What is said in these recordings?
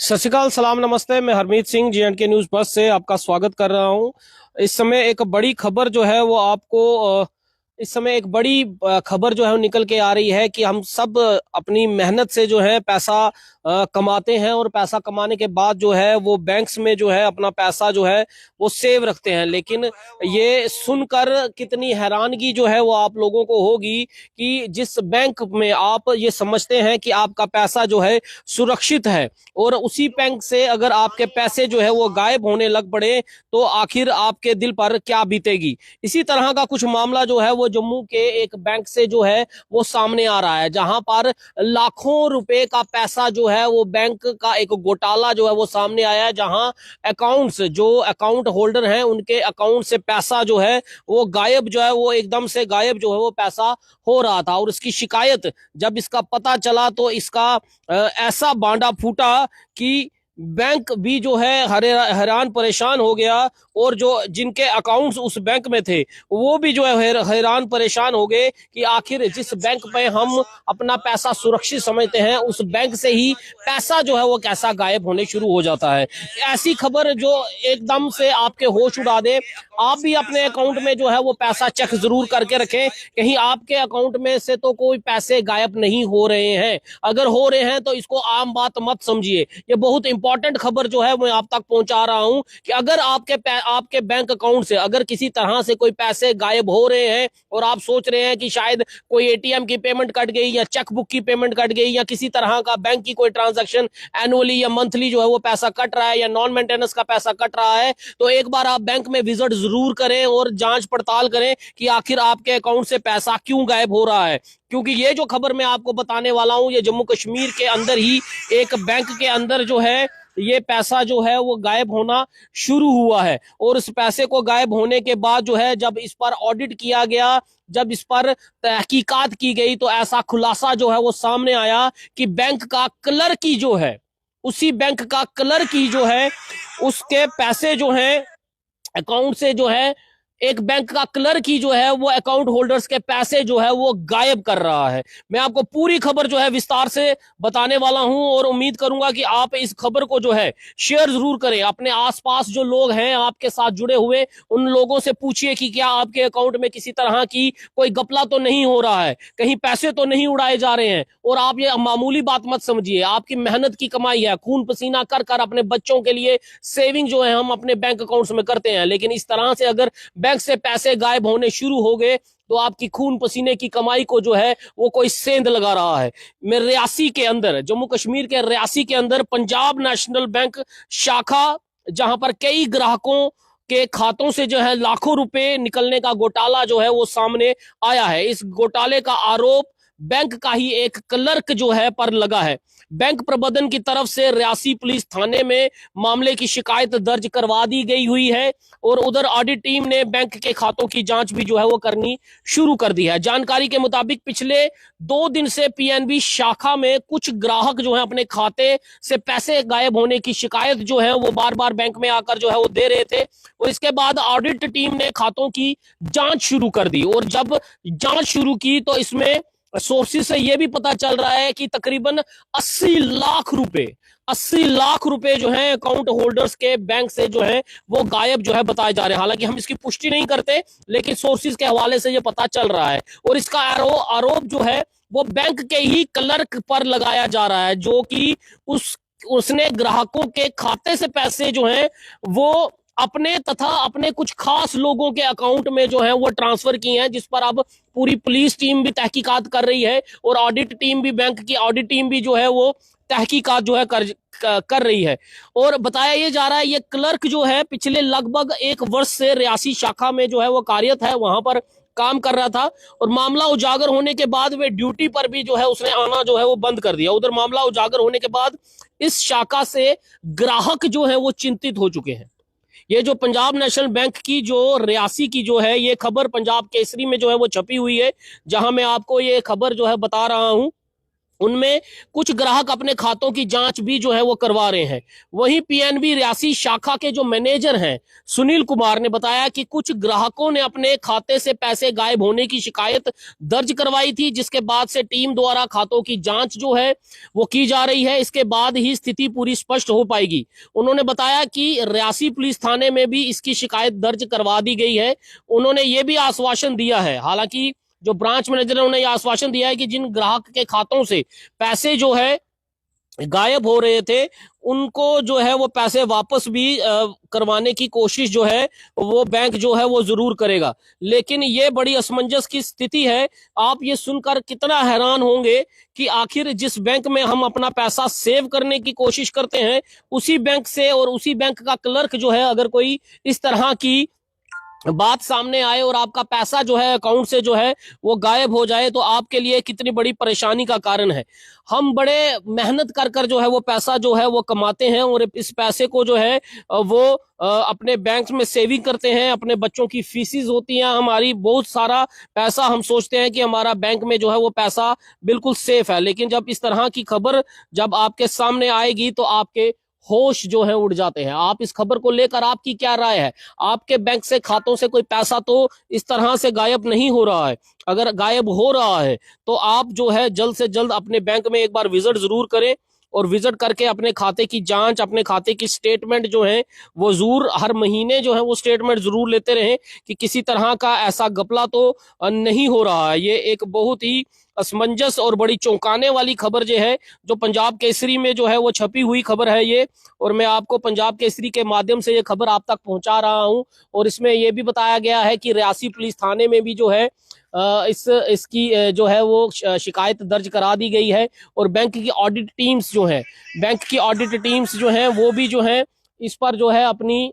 सत श्री अकाल, सलाम, नमस्ते। मैं हरमीत सिंह J&K न्यूज बस से आपका स्वागत कर रहा हूं। इस समय एक बड़ी खबर जो है वो आपको इस समय एक बड़ी खबर जो है वो निकल के आ रही है कि हम सब अपनी मेहनत से जो है पैसा कमाते हैं और पैसा कमाने के बाद जो है वो बैंक्स में जो है अपना पैसा जो है वो सेव रखते हैं। लेकिन ये सुनकर कितनी हैरानगी जो है वो आप लोगों को होगी कि जिस बैंक में आप ये समझते हैं कि आपका पैसा जो है सुरक्षित है और उसी बैंक से अगर आपके पैसे जो है वो गायब होने लग पड़े तो आखिर आपके दिल पर क्या बीतेगी। इसी तरह का कुछ मामला जो है वो जम्मू के एक बैंक से जो है वो सामने आ रहा है, जहां पर लाखों रुपए का पैसा जो है वो बैंक का एक घोटाला जो है वो सामने आया है, जहां अकाउंट होल्डर हैं उनके अकाउंट से पैसा जो है वो गायब जो है वो एकदम से गायब जो है वो पैसा हो रहा था। और इसकी शिकायत जब इसका पता चला तो इसका ऐसा बांडा फूटा कि बैंक भी जो है हैरान परेशान हो गया और जो जिनके अकाउंट्स उस बैंक में थे वो भी जो है हैरान परेशान हो गए कि आखिर जिस बैंक पे हम अपना पैसा सुरक्षित समझते हैं उस बैंक से ही पैसा जो है वो कैसा गायब होने शुरू हो जाता है। ऐसी खबर जो एकदम से आपके होश उड़ा दे। आप भी अपने अकाउंट में जो है वो पैसा चेक जरूर करके रखें, कहीं आपके अकाउंट में से तो कोई पैसे गायब नहीं हो रहे हैं। अगर हो रहे हैं तो इसको आम बात मत समझिए। ये बहुत इंपॉर्टेंट खबर जो है मैं आप तक पहुंचा रहा हूं कि अगर आपके बैंक अकाउंट से अगर किसी तरह से कोई पैसे गायब हो रहे हैं और आप सोच रहे हैं कि शायद कोई एटीएम की पेमेंट कट गई या चेकबुक की पेमेंट कट गई या किसी तरह का बैंक की कोई ट्रांजैक्शन एनुअली या मंथली जो है वो पैसा कट रहा है या नॉन मेंटेनेंस का पैसा कट रहा है, तो एक बार आप बैंक में विजिट जरूर करें और जांच पड़ताल करें कि आखिर आपके अकाउंट से पैसा क्यों गायब हो रहा है। क्योंकि ये जो खबर मैं आपको बताने वाला हूं ये जम्मू कश्मीर के अंदर ही एक बैंक के अंदर जो है ये पैसा जो है वो गायब होना शुरू हुआ है। और इस पैसे को गायब होने के बाद जो है जब इस पर ऑडिट किया गया, जब इस पर तहकीकात की गई तो ऐसा खुलासा जो है वो सामने आया कि बैंक का क्लर्क की जो है उसी बैंक का क्लर्क की जो है उसके पैसे जो है अकाउंट से जो है एक बैंक का क्लर्क ही जो है वो अकाउंट होल्डर्स के पैसे जो है वो गायब कर रहा है। मैं आपको पूरी खबर जो है विस्तार से बताने वाला हूं और उम्मीद करूंगा कि आप इस खबर को जो है शेयर जरूर करें। अपने आसपास जो लोग हैं आपके साथ जुड़े हुए उन लोगों से पूछिए कि क्या आपके अकाउंट में किसी तरह की कोई गपला तो नहीं हो रहा है, कहीं पैसे तो नहीं उड़ाए जा रहे हैं। और आप ये मामूली बात मत समझिए, आपकी मेहनत की कमाई है, खून पसीना कर कर अपने बच्चों के लिए सेविंग जो है हम अपने बैंक अकाउंट्स में करते हैं। लेकिन इस तरह से अगर बैंक से पैसे गायब होने शुरू हो गए तो आपकी खून पसीने की कमाई को जो है वो कोई सेंध लगा रहा है। मैं रियासी के अंदर, जम्मू कश्मीर के रियासी के अंदर पंजाब नेशनल बैंक शाखा, जहां पर कई ग्राहकों के खातों से जो है लाखों रुपए निकलने का घोटाला जो है वो सामने आया है। इस घोटाले का आरोप बैंक का ही एक क्लर्क जो है पर लगा है। बैंक प्रबंधन की तरफ से रियासी पुलिस थाने में मामले की शिकायत दर्ज करवा दी गई हुई है और उधर ऑडिट टीम ने बैंक के खातों की जांच भी जो है वो करनी शुरू कर दी है। जानकारी के मुताबिक पिछले 2 दिन से पीएनबी शाखा में कुछ ग्राहक जो है अपने खाते से पैसे गायब होने की शिकायत जो है वो बार बार बैंक में आकर जो है वो दे रहे थे। और इसके बाद ऑडिट टीम ने खातों की जांच शुरू कर दी और जब जांच शुरू की तो इसमें सोर्सेज से यह भी पता चल रहा है कि तकरीबन 80 लाख रुपए जो है अकाउंट होल्डर्स के बैंक से जो है वो गायब जो है बताए जा रहे हैं। हालांकि हम इसकी पुष्टि नहीं करते लेकिन सोर्सेज के हवाले से ये पता चल रहा है। और इसका आरोप जो है वो बैंक के ही क्लर्क पर लगाया जा रहा है, जो कि उसने ग्राहकों के खाते से पैसे जो है वो अपने तथा अपने कुछ खास लोगों के अकाउंट में जो है वो ट्रांसफर किए हैं, जिस पर अब पूरी पुलिस टीम भी तहकीकात कर रही है और ऑडिट टीम भी, बैंक की ऑडिट टीम भी जो है वो तहकीकात जो है कर रही है। और बताया ये जा रहा है ये क्लर्क जो है पिछले लगभग 1 वर्ष से रियासी शाखा में जो है वो कार्यरत है, वहां पर काम कर रहा था। और मामला उजागर होने के बाद वे ड्यूटी पर भी जो है उसने आना जो है वो बंद कर दिया। उधर मामला उजागर होने के बाद इस शाखा से ग्राहक जो है वो चिंतित हो चुके हैं। ये जो पंजाब नेशनल बैंक की जो रियासी की जो है ये खबर पंजाब केसरी में जो है वो छपी हुई है, जहां मैं आपको ये खबर जो है बता रहा हूं। उनमें कुछ ग्राहक अपने खातों की जांच भी जो है वो करवा रहे हैं। वहीं पीएनबी रियासी शाखा के जो मैनेजर हैं सुनील कुमार ने बताया कि कुछ ग्राहकों ने अपने खाते से पैसे गायब होने की शिकायत दर्ज करवाई थी, जिसके बाद से टीम द्वारा खातों की जांच जो है वो की जा रही है। इसके बाद ही स्थिति पूरी स्पष्ट हो पाएगी। उन्होंने बताया कि रियासी पुलिस थाने में भी इसकी शिकायत दर्ज करवा दी गई है। उन्होंने ये भी आश्वासन दिया है, हालांकि जो ब्रांच मैनेजर ने उन्हें आश्वासन दिया है कि जिन ग्राहक के खातों से पैसे जो है गायब हो रहे थे उनको जो है वो पैसे वापस भी करवाने की कोशिश जो है वो बैंक जो है वो जरूर करेगा। लेकिन ये बड़ी असमंजस की स्थिति है। आप ये सुनकर कितना हैरान होंगे कि आखिर जिस बैंक में हम अपना पैसा सेव करने की कोशिश करते हैं उसी बैंक से और उसी बैंक का क्लर्क जो है अगर कोई इस तरह की बात सामने आए और आपका पैसा जो है अकाउंट से जो है वो गायब हो जाए तो आपके लिए कितनी बड़ी परेशानी का कारण है। हम बड़े मेहनत कर कर जो है वो पैसा जो है वो कमाते हैं और इस पैसे को जो है वो अपने बैंक में सेविंग करते हैं। अपने बच्चों की फीसिस होती हैं, हमारी बहुत सारा पैसा हम सोचते हैं कि हमारा बैंक में जो है वो पैसा बिल्कुल सेफ है। लेकिन जब इस तरह की खबर जब आपके सामने आएगी तो आपके होश जो है उड़ जाते हैं। आप इस खबर को लेकर आपकी क्या राय है? आपके बैंक से खातों से कोई पैसा तो इस तरह से गायब नहीं हो रहा है। अगर गायब हो रहा है तो आप जो है जल्द से जल्द अपने बैंक में एक बार विजिट जरूर करें और विजिट करके अपने खाते की जांच, अपने खाते की स्टेटमेंट जो है वो जरूर हर महीने जो है वो स्टेटमेंट जरूर लेते रहें कि किसी तरह का ऐसा घपला तो नहीं हो रहा है। ये एक बहुत ही असमंजस और बड़ी चौंकाने वाली खबर जो है जो पंजाब केसरी में जो है वो छपी हुई खबर है ये, और मैं आपको पंजाब केसरी के माध्यम से ये खबर आप तक पहुंचा रहा हूं। और इसमें यह भी बताया गया है कि रियासी पुलिस थाने में भी जो है इसकी जो है वो शिकायत दर्ज करा दी गई है। और बैंक की ऑडिट टीम्स जो है जो है वो भी जो है इस पर जो है अपनी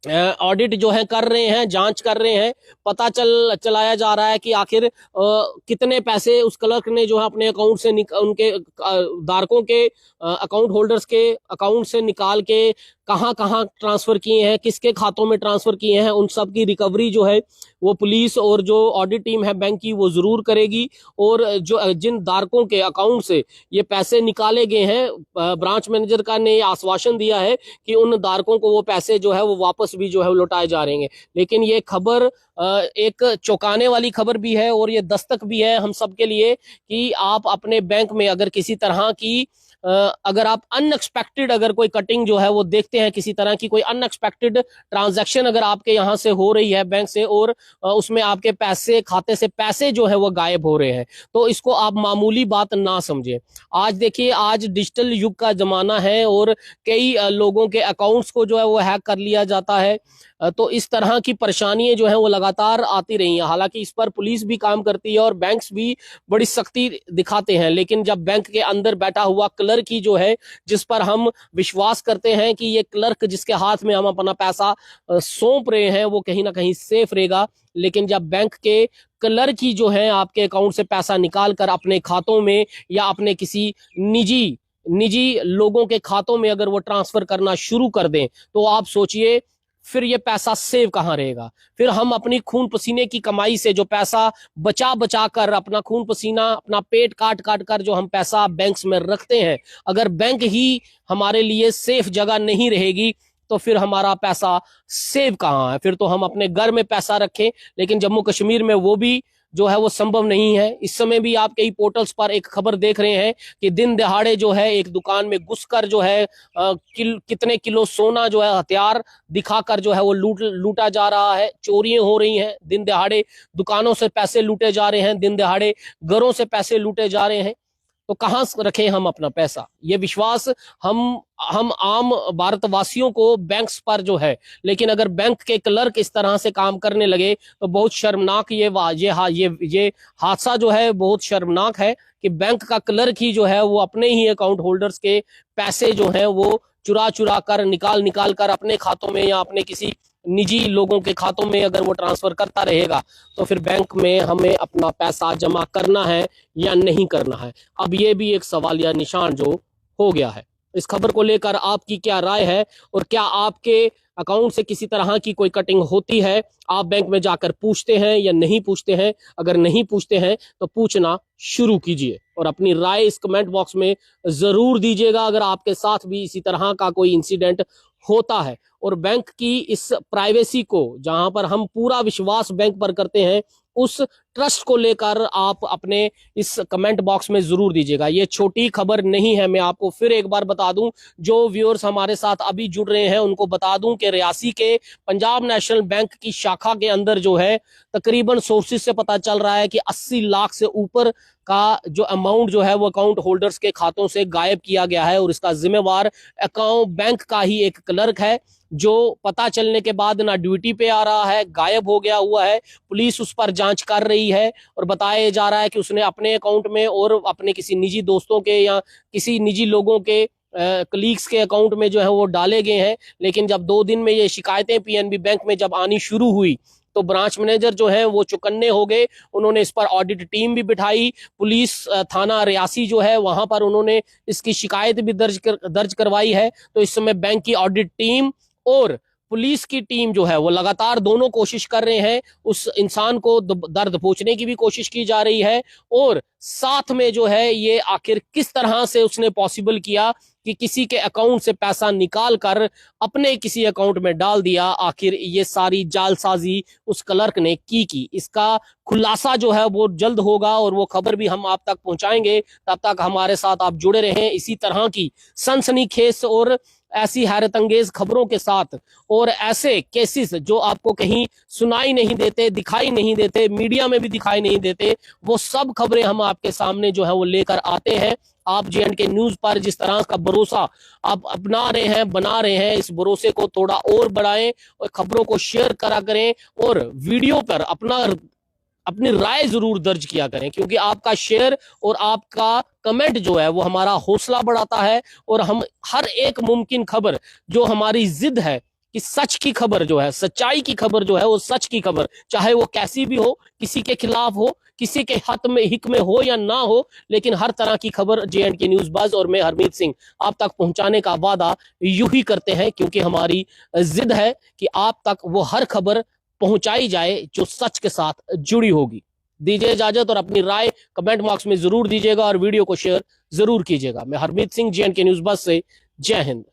ऑडिट जो है कर रहे हैं, जांच कर रहे हैं। पता चलाया जा रहा है कि आखिर कितने पैसे उस क्लर्क ने जो है अपने अकाउंट से उनके धारकों के अकाउंट होल्डर्स के अकाउंट से निकाल के कहां कहां ट्रांसफर किए हैं, किसके खातों में ट्रांसफर किए हैं, उन सब की रिकवरी जो है वो पुलिस और जो ऑडिट टीम है बैंक की वो जरूर करेगी। और जो जिन धारकों के अकाउंट से ये पैसे निकाले गए हैं ब्रांच मैनेजर का ने आश्वासन दिया है कि उन धारकों को वो पैसे जो है वो वापस भी जो है लौटाए जा रहे हैं। लेकिन ये खबर एक चौंकाने वाली खबर भी है और ये दस्तक भी है हम सब के लिए कि आप अपने बैंक में अगर किसी तरह की अगर आप अनएक्सपेक्टेड अगर कोई कटिंग जो है वो देखते हैं, किसी तरह की कोई अनएक्सपेक्टेड ट्रांजैक्शन अगर आपके यहाँ से हो रही है बैंक से और उसमें आपके पैसे खाते से पैसे जो है वो गायब हो रहे हैं, तो इसको आप मामूली बात ना समझें। आज देखिए, आज डिजिटल युग का जमाना है और कई लोगों के अकाउंट्स को जो है वो हैक कर लिया जाता है। तो इस तरह की परेशानियां जो है वो लगातार आती रही हैं। हालांकि इस पर पुलिस भी काम करती है और बैंक्स भी बड़ी सख्ती दिखाते हैं, लेकिन जब बैंक के अंदर बैठा हुआ क्लर्क ही जो है जिस पर हम विश्वास करते हैं कि ये क्लर्क जिसके हाथ में हम अपना पैसा सौंप रहे हैं वो कहीं ना कहीं सेफ रहेगा, लेकिन जब बैंक के क्लर्क ही जो है आपके अकाउंट से पैसा निकाल कर अपने खातों में या अपने किसी निजी लोगों के खातों में अगर वो ट्रांसफर करना शुरू कर दें तो आप सोचिए फिर ये पैसा सेव कहाँ रहेगा। फिर हम अपनी खून पसीने की कमाई से जो पैसा बचा बचा कर अपना खून पसीना अपना पेट काट काट कर जो हम पैसा बैंक्स में रखते हैं, अगर बैंक ही हमारे लिए सेफ जगह नहीं रहेगी तो फिर हमारा पैसा सेव कहाँ है। फिर तो हम अपने घर में पैसा रखें, लेकिन जम्मू कश्मीर में वो भी जो है वो संभव नहीं है। इस समय भी आप कई पोर्टल्स पर एक खबर देख रहे हैं कि दिन दहाड़े जो है एक दुकान में घुसकर जो है कितने किलो सोना जो है हथियार दिखाकर जो है वो लूटा जा रहा है। चोरियां हो रही हैं, दिन दहाड़े दुकानों से पैसे लूटे जा रहे हैं, दिन दहाड़े घरों से पैसे लूटे जा रहे हैं। तो कहाँ रखें हम अपना पैसा? ये विश्वास हम आम भारतवासियों को बैंक्स पर जो है, लेकिन अगर बैंक के क्लर्क इस तरह से काम करने लगे तो बहुत शर्मनाक ये हादसा जो है बहुत शर्मनाक है कि बैंक का क्लर्क ही जो है वो अपने ही अकाउंट होल्डर्स के पैसे जो है वो चुरा कर निकाल कर अपने खातों में या अपने किसी निजी लोगों के खातों में अगर वो ट्रांसफर करता रहेगा तो फिर बैंक में हमें अपना पैसा जमा करना है या नहीं करना है। अब ये भी एक सवालिया निशान जो हो गया है। इस खबर को लेकर आपकी क्या राय है और क्या आपके अकाउंट से किसी तरह की कोई कटिंग होती है? आप बैंक में जाकर पूछते हैं या नहीं पूछते हैं? अगर नहीं पूछते हैं तो पूछना शुरू कीजिए और अपनी राय इस कमेंट बॉक्स में जरूर दीजिएगा अगर आपके साथ भी इसी तरह का कोई इंसिडेंट होता है। और बैंक की इस प्राइवेसी को, जहां पर हम पूरा विश्वास बैंक पर करते हैं, उस ट्रस्ट को लेकर आप अपने इस कमेंट बॉक्स में जरूर दीजिएगा। ये छोटी खबर नहीं है, मैं आपको फिर एक बार बता दूं, जो व्यूअर्स हमारे साथ अभी जुड़ रहे हैं उनको बता दूं कि रियासी के पंजाब नेशनल बैंक की शाखा के अंदर जो है, तकरीबन सोर्सेज से पता चल रहा है कि 80 लाख से ऊपर का जो अमाउंट जो है वो अकाउंट होल्डर्स के खातों से गायब किया गया है। और इसका जिम्मेवार अकाउंट बैंक का ही एक क्लर्क है, जो पता चलने के बाद ना ड्यूटी पे आ रहा है, गायब हो गया हुआ है। पुलिस उस पर जांच कर रही है और बताया जा रहा है कि उसने अपने अकाउंट में और अपने किसी निजी दोस्तों के या किसी निजी लोगों के कलीग्स के अकाउंट में जो है वो डाले गए हैं। लेकिन जब 2 दिन में ये शिकायतें पीएनबी बैंक में जब आनी शुरू हुई तो ब्रांच मैनेजर जो है वो चौकन्ने हो गए। उन्होंने इस पर ऑडिट टीम भी बिठाई, पुलिस थाना रियासी जो है वहां पर उन्होंने इसकी शिकायत भी दर्ज करवाई है। तो इस समय बैंक की ऑडिट टीम और पुलिस की टीम जो है वो लगातार दोनों कोशिश कर रहे हैं, उस इंसान को दर्द पहुंचने की भी कोशिश की जा रही है। और साथ में जो है ये आखिर किस तरह से उसने पॉसिबल किया कि किसी के अकाउंट से पैसा निकाल कर अपने किसी अकाउंट में डाल दिया, आखिर ये सारी जालसाजी उस क्लर्क ने की। इसका खुलासा जो है वो जल्द होगा और वो खबर भी हम आप तक पहुंचाएंगे। तब तक हमारे साथ आप जुड़े रहें इसी तरह की सनसनीखेज और ऐसी हैरत अंगेज खबरों के साथ, और ऐसे केसेस जो आपको कहीं सुनाई नहीं देते, दिखाई नहीं देते, मीडिया में भी दिखाई नहीं देते, वो सब खबरें हम आपके सामने जो है वो लेकर आते हैं। आप J&K न्यूज पर जिस तरह का भरोसा आप अपना रहे हैं, बना रहे हैं, इस भरोसे को थोड़ा और बढ़ाएं और खबरों को शेयर करा करें और वीडियो पर अपनी राय जरूर दर्ज किया करें, क्योंकि आपका शेयर और आपका कमेंट जो है वो हमारा हौसला बढ़ाता है। और हम हर एक मुमकिन खबर, जो हमारी जिद है कि सच की खबर जो है, सच्चाई की खबर जो है, वो सच की खबर, चाहे वो कैसी भी हो, किसी के खिलाफ हो, किसी के हिक में हो या ना हो, लेकिन हर तरह की खबर J&K न्यूज बज और मैं हरमीत सिंह आप तक पहुंचाने का वादा यूं ही करते हैं, क्योंकि हमारी जिद है कि आप तक वो हर खबर पहुंचाई जाए जो सच के साथ जुड़ी होगी। दीजिए इजाजत और अपनी राय कमेंट बॉक्स में जरूर दीजिएगा और वीडियो को शेयर जरूर कीजिएगा। मैं हरमीत सिंह J&K न्यूज बज से, जय हिंद।